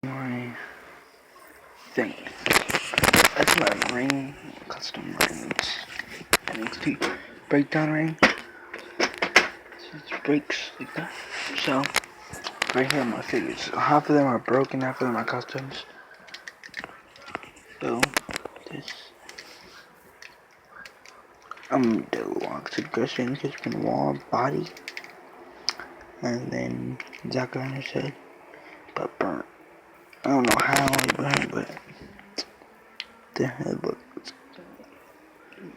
My thing. That's my ring, custom ring. It's NXT breakdown ring. It breaks like that. So, right here are my figures. Half of them are broken, half of them are customs. So, this. Deluxe aggression, Crispin Wall body. And then Zack Ryder's head. But burnt. I don't know how he burned, but the head looks.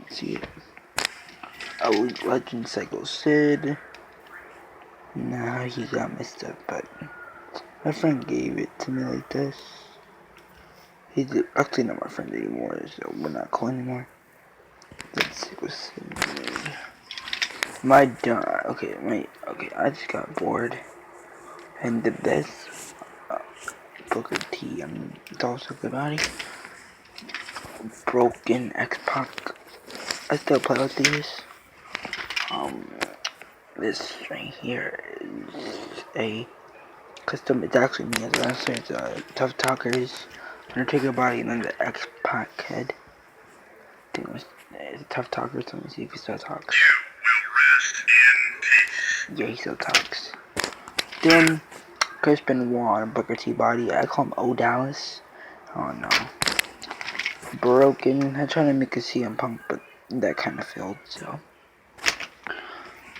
See it. Elite Legend Psycho Sid. Nah, he got messed up, but my friend gave it to me like this. He's actually not my friend anymore, so we're not cool anymore. Let's see what's in my okay, I just got bored and did this. Booker T, it's also good body. Broken X-Pac. I still play with these. This right here is a custom. It's actually me as a wrestler. It's Tough Talkers, Undertaker body, and then the X-Pac head. It's a Tough Talker, so let me see if he still talks. Yeah, he still talks. Then Crispin Wall and Booker T body. I call him O Dallas. Oh no. Broken. I tried to make a CM Punk, but that kind of failed. So,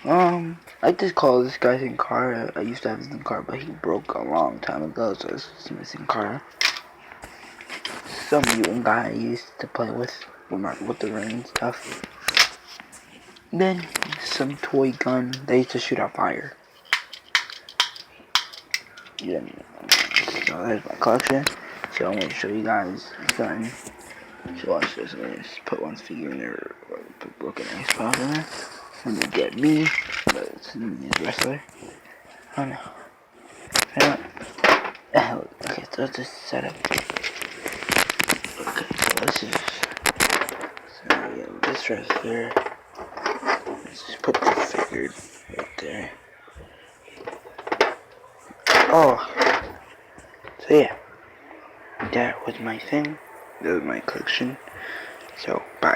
I just call this guy Sin Cara. I used to have Sin Cara, but he broke a long time ago, so it's just missing Cara. Some mutant guy I used to play with the ring and stuff. Then some toy gun. They used to shoot out fire. Yeah, so there's my collection. So I'm gonna show you guys something. So watch this. I'm gonna just put one figure in there, or put Broken X-Pac in there. And they get me, but it's me as wrestler. Oh no. Okay, so let's just set up. Okay, so let's just. So yeah, this right here. Let's just put the figure right there. Oh. So yeah. That was my thing. That was my collection. So, bye.